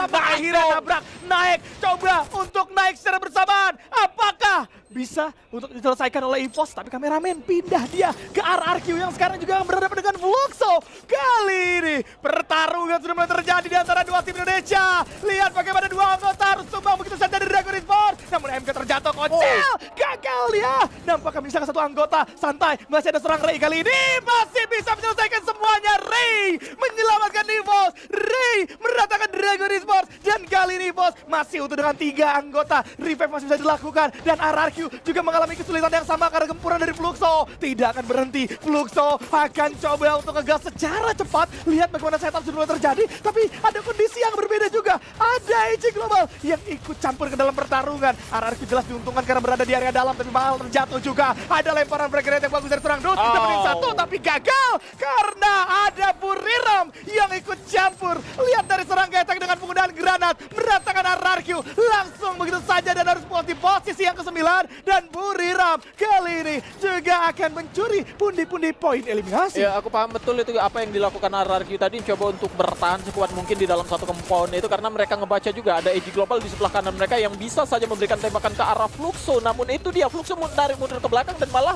sama akhirnya nabrak, naik, coba untuk naik secara bersamaan. Apakah bisa untuk diselesaikan oleh EVOS, tapi kameramen pindah dia ke RRQ yang sekarang juga berhadapan dengan Fluxo. Kali ini pertarungan sudah mulai terjadi di antara dua tim Indonesia. Lihat bagaimana dua anggota harus tumbang begitu saja dari Dragon Esports. Namun MK terjatuh, Kocel gagal dia. Nampaknya bisa ke satu anggota, santai, masih ada seorang Ray kali ini. Masih bisa menyelesaikan semuanya. Ray menyelamatkan EVOS. Ray meratakan Dragon Esports. Dan kali ini EVOS masih utuh dengan 3 anggota. Revive masih bisa dilakukan dan RRQ juga mengalami kesulitan yang sama karena gempuran dari Fluxo. Tidak akan berhenti. Fluxo akan coba untuk ngegas secara cepat. Lihat bagaimana setup sudah mulai terjadi. Tapi ada kondisi yang berbeda juga. Ada EG Global yang ikut campur ke dalam pertarungan. RRQ jelas diuntungkan karena berada di area dalam. Tapi mahal terjatuh juga. Ada lemparan break yang bagus dari seorang Dut. Dapetin satu tapi gagal. Karena ada Buriram yang ikut campur. Lihat dari seorang Getek dengan penggunaan granat. Meratakan RRQ langsung begitu saja dan harus puas di posisi yang ke-9. Dan Buriram kali ini juga akan mencuri pundi-pundi poin eliminasi. Ya, aku paham betul itu apa yang dilakukan RRQ tadi, coba untuk bertahan sekuat mungkin di dalam satu compound itu karena mereka ngebaca juga ada EG Global di sebelah kanan mereka yang bisa saja memberikan tembakan ke arah Fluxo. Namun itu dia, Fluxo menarik mundur ke belakang dan malah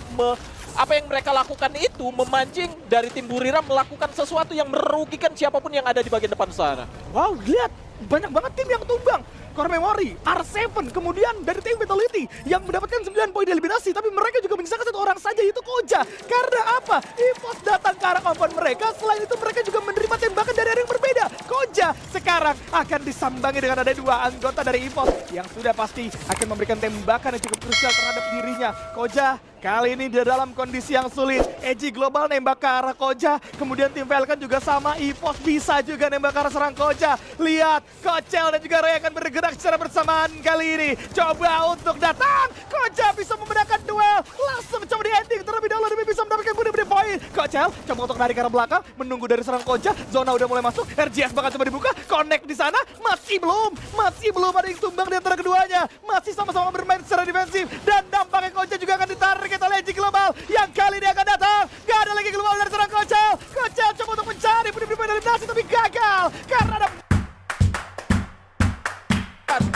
apa yang mereka lakukan itu memancing dari tim Buriram melakukan sesuatu yang merugikan siapapun yang ada di bagian depan sana. Wow, lihat banyak banget tim yang tumbang. Core Memory, R7, kemudian dari tim Vitality yang mendapatkan 9 poin eliminasi, tapi mereka juga menyisakan satu orang saja, itu Koja. Karena apa? EVOS datang ke arah compound mereka, selain itu mereka juga menerima tembakan dari arah yang berbeda. Koja sekarang akan disambangi dengan ada 2 anggota dari EVOS yang sudah pasti akan memberikan tembakan yang cukup krusial terhadap dirinya. Koja kali ini di dalam kondisi yang sulit. EG Global nembak ke arah Koja, kemudian tim Falcon juga sama, EVOS bisa juga nembak ke arah serang Koja. Lihat, Kocel dan juga Ray akan bergerak secara bersamaan kali ini. Coba untuk datang, Koja bisa memenangkan duel. Langsung coba di ending terlebih dahulu demi bisa mendapatkan pundi-pundi poin. Kocel coba untuk narik ke arah belakang, menunggu dari serang Koja. Zona udah mulai masuk, RGS bakal coba dibuka, connect di sana, masih belum ada yang tumbang di antara keduanya. Masih sama-sama bermain secara defensif dan dampaknya Koja juga akan ditarik oleh EG Global yang kali ini akan datang. Gak ada lagi Global dari serang Kocel. Kocel coba untuk mencari pundi-pundi poin eliminasi tapi gagal karena ada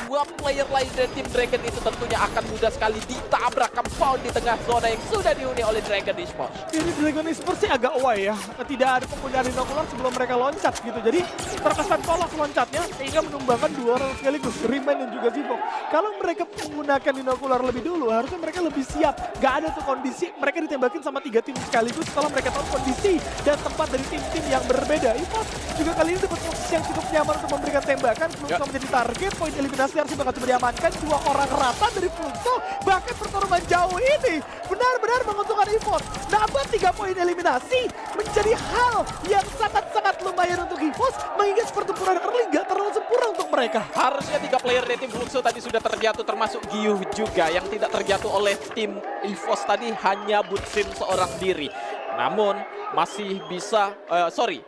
dua player lain dari tim Dragon itu tentunya akan mudah sekali ditabrak compound di tengah zona yang sudah dihuni oleh Dragon Esports. Ini Dragon Esports sih agak away ya. Tidak ada penggunaan binokular sebelum mereka loncat gitu. Jadi terkesan polos loncatnya sehingga menumbangkan 2 orang sekaligus, Remain dan juga Zivok. Kalau mereka menggunakan binokular lebih dulu, harusnya mereka lebih siap. Gak ada tuh kondisi mereka ditembakin sama 3 tim sekaligus kalau mereka tahu kondisi dan tempat dari tim-tim yang berbeda. EVOS juga kali ini dapat posisi yang cukup nyaman untuk memberikan tembakan. Fluxo menjadi target, poin eliminasi harus bakal coba diamankan. 2 orang rata dari Fluxo. Bahkan pertarungan jauh ini benar-benar menguntungkan EVOS. Nambah 3 poin eliminasi menjadi hal yang sangat-sangat lumayan untuk EVOS, mengingat pertempuran early gak terlalu sempurna untuk mereka. Harusnya 3 player dari tim Fluxo tadi sudah terjatuh, termasuk Giyuh juga yang tidak terjatuh oleh tim EVOS tadi, hanya Butsin seorang diri. Namun masih bisa,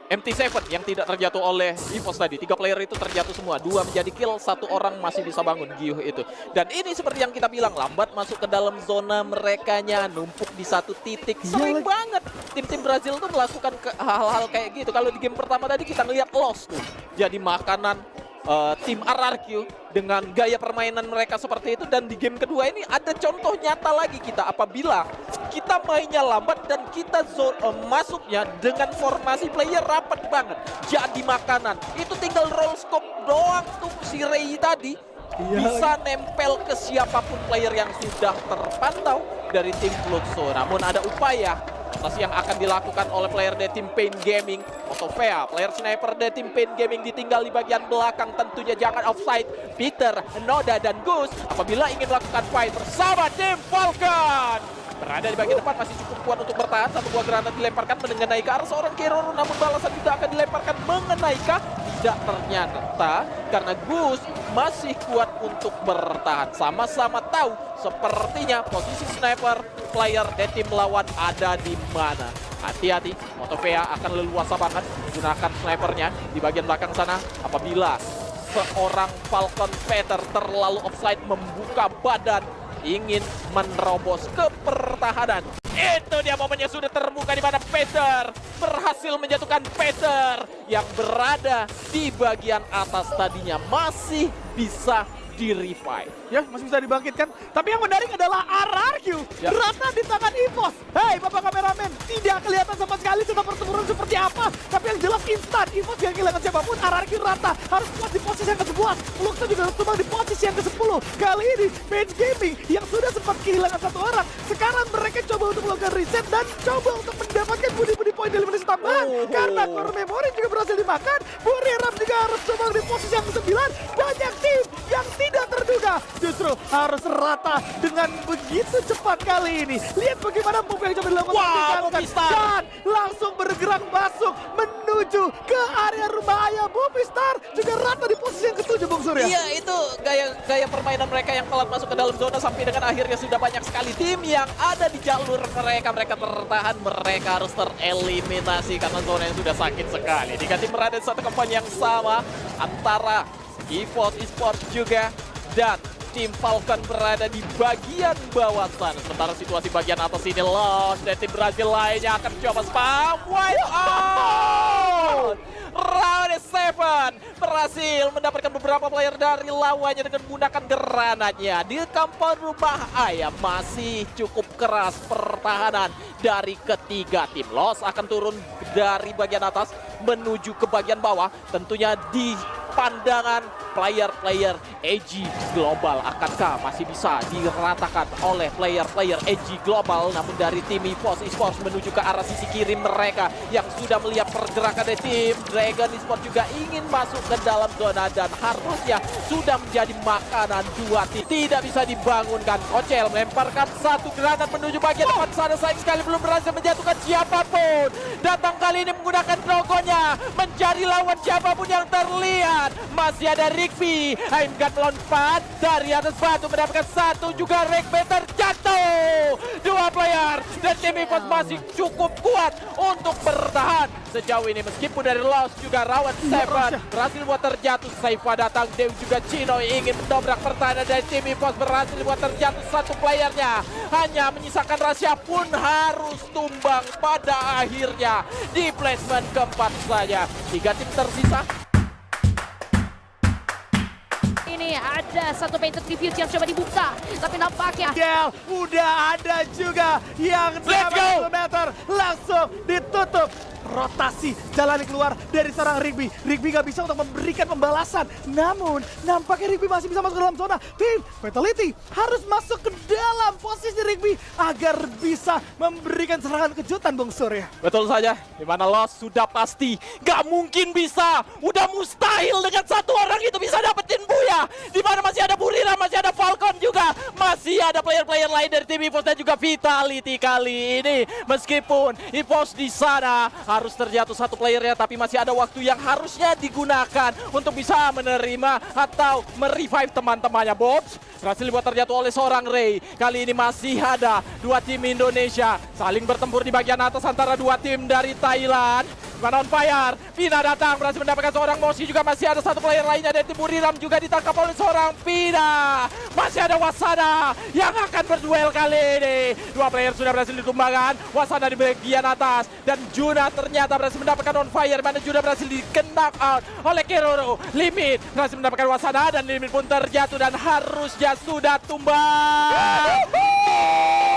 MT7 yang tidak terjatuh oleh EVOS tadi. 3 player itu terjatuh semua, 2 menjadi kill, 1 orang masih bisa bangun, Giyuh itu. Dan ini seperti yang kita bilang, lambat masuk ke dalam zona merekanya, numpuk di satu titik. Sering banget tim-tim Brazil tuh melakukan hal-hal kayak gitu. Kalau di game pertama tadi kita ngeliat Lost tuh, jadi makanan tim RRQ dengan gaya permainan mereka seperti itu. Dan di game kedua ini ada contoh nyata lagi kita apabila kita mainnya lambat dan kita masuknya dengan formasi player rapat banget, jadi makanan. Itu tinggal roll scope doang tuh si Ray tadi bisa nempel ke siapapun player yang sudah terpantau dari tim Fluxo. Namun ada upaya yang akan dilakukan oleh player dari tim Pain Gaming. Otopea, player sniper dari tim Pain Gaming ditinggal di bagian belakang, tentunya jangan offside. Peter, Noda, dan Gus apabila ingin melakukan fight bersama tim Falcon. Berada di bagian depan masih cukup kuat untuk bertahan. 1 buah granat dilemparkan mengenai ke arah seorang Keroro, namun balasan juga akan dilemparkan mengenai ke tidak ternyata karena Gus masih kuat untuk bertahan. Sama-sama tahu sepertinya posisi sniper player dari tim lawan ada di mana. Hati-hati, Otopea akan leluasa banget menggunakan snipernya di bagian belakang sana. Apabila seorang Falcon Peter terlalu offside membuka badan, ingin menerobos ke pertahanan Itu dia momennya sudah terbuka di mana Peter berhasil menjatuhkan Peter yang berada di bagian atas tadinya masih bisa di-revive. Ya, masih bisa dibangkitkan. Tapi yang menarik adalah RRQ. Ya. Rata di tangan EVOS. Hei, Bapak kameramen, tidak kelihatan sama sekali tentang pertempuran seperti apa. Tapi yang jelas instan. EVOS gak kehilangan siapapun. RRQ rata harus kuat di posisi yang ke-11. Luxo juga harus tumbang di posisi yang ke-10. Kali ini, Mage Gaming yang sudah sempat kehilangan satu orang. Sekarang mereka coba untuk melakukan reset dan coba untuk mendapatkan budi-budi poin dari eliminasi tambahan. Karena core memory juga berhasil dimakan. Buriram juga harus tumbang di posisi yang ke-9. Banyak tim yang tidak terduga justru harus rata dengan begitu cepat kali ini. Lihat bagaimana move yang coba dilakukan Movistar. dan langsung bergerak masuk menuju ke area rumah ayah. Movistar juga rata di posisi yang ke-7, Bung Surya. Iya, itu gaya permainan mereka yang telat masuk ke dalam zona sampai dengan akhirnya sudah banyak sekali tim yang ada di jalur mereka. Mereka tertahan, mereka harus tereliminasi karena zona yang sudah sakit sekali. Tiga tim berada di satu kampanye yang sama antara EVOS Esports juga dan tim Falcon berada di bagian bawah sana. Sementara situasi bagian atas ini Lost dan tim Brazil lainnya akan coba spam wipe out. Round 7 berhasil mendapatkan beberapa player dari lawannya dengan menggunakan granatnya. Di kampung rumah ayam masih cukup keras pertahanan dari ketiga tim. Lost akan turun dari bagian atas menuju ke bagian bawah. Tentunya di pandangan player-player AG Global. Akankah masih bisa diratakan oleh player-player AG Global? Namun dari tim EVOS Esports menuju ke arah sisi kiri mereka yang sudah melihat pergerakan dari tim Dragon Esports juga ingin masuk ke dalam zona dan harusnya sudah menjadi makanan dua tim. Tidak bisa dibangunkan. Ocel melemparkan satu granat menuju bagian depan sana, sayang sekali belum berhasil menjatuhkan siapapun. Datang kali ini menggunakan logonya mencari lawan siapapun yang terlihat. Masih ada Rigby, Aimgat melompat dari atas batu mendapatkan satu juga. Rigby terjatuh. Dua player dan tim EVOS masih cukup kuat untuk bertahan sejauh ini meskipun dari Lost juga Rawat Seven berhasil buat terjatuh. Saifa datang, Dew juga Cino ingin mendobrak pertahanan dari tim EVOS, berhasil buat terjatuh satu playernya. Hanya menyisakan rahasia pun harus tumbang pada akhirnya di placement keempat saja. Tiga tim tersisa. Ini ada satu painted review yang coba dibuka, tapi nampaknya Gel, udah ada juga yang Let's go! 8 meter langsung ditutup. Rotasi jalan keluar dari seorang Rigby. Rigby gak bisa untuk memberikan pembalasan. Namun nampaknya Rigby masih bisa masuk ke dalam zona. Tim Fatality harus masuk ke dalam posisi Rigby agar bisa memberikan serangan kejutan, Bung Surya. Betul saja, dimana Lost sudah pasti gak mungkin bisa, udah mustahil dengan satu orang itu bisa dapetin Buya. Dimana masih ada Buriram, masih ada Falcon juga, masih ada player-player lain dari tim EVOS dan juga Vitality kali ini. Meskipun EVOS di sana harus terjatuh satu playernya, tapi masih ada waktu yang harusnya digunakan untuk bisa menerima atau merevive teman-temannya. Bobs berhasil dibuat terjatuh oleh seorang Ray. Kali ini masih ada dua tim Indonesia saling bertempur di bagian atas antara dua tim dari Thailand. On fire, Pina datang berhasil mendapatkan seorang Moshi, juga masih ada satu player lainnya dari tim Buriram juga ditangkap oleh seorang Pina. Masih ada Wasana yang akan berduel kali ini. Dua player sudah berhasil ditumbangkan, Wasana di bagian atas dan Juna ternyata berhasil mendapatkan on fire, mana Juna berhasil di knock out oleh Keroro. Limit berhasil mendapatkan Wasana dan Limit pun terjatuh dan harusnya sudah tumbang.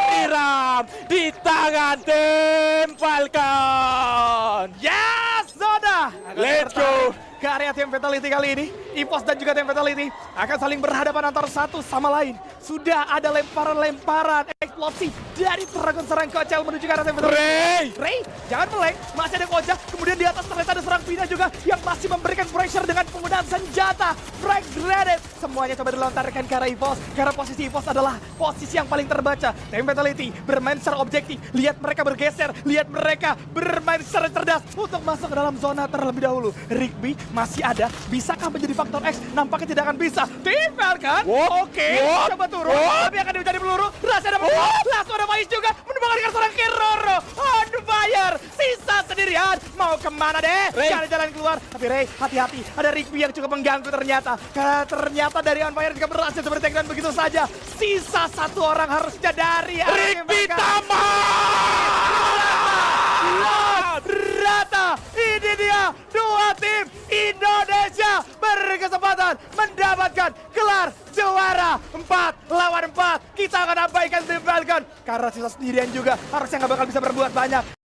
Buriram di tangan tim Falcon. Yes, zona. Let's go. Ke area tim Fatality kali ini, EVOS dan juga tim Fatality akan saling berhadapan antara satu sama lain. Sudah ada lemparan-lemparan eksplosif dari Dragon serang Kocel menuju ke arah tim Fatality. Ray, jangan meleng, masih ada Koja. Kemudian di atas ternyata ada serang Pina juga yang masih memberikan pressure dengan penggunaan senjata frag grenade. Semuanya coba dilontarkan ke arah EVOS, karena posisi EVOS adalah posisi yang paling terbaca. Tim Fatality bermain secara objektif, lihat mereka bergeser, lihat mereka bermain secara cerdas untuk masuk ke dalam zona terlebih dahulu. Rigby masih ada, bisakah menjadi faktor X? Nampaknya tidak akan bisa. Tim Falcon, oke, coba turun, tapi akan dicari peluru. Rasa ada peluru, langsung ada Faiz juga menumbangkan seorang Keroro. On fire, sisa sendirian, mau kemana deh? Gak ada jalan keluar. Tapi Ray, hati-hati. Ada Rigby yang cukup mengganggu ternyata. Karena ternyata dari On Fire juga berhasil seperti take down begitu saja. Sisa satu orang harusnya dari Rigby rata. Ini dia dua tim Indonesia berkesempatan mendapatkan gelar juara 4 lawan 4. Kita akan abaikan tim Falcon karena sisa sendirian juga harusnya nggak bakal bisa berbuat banyak.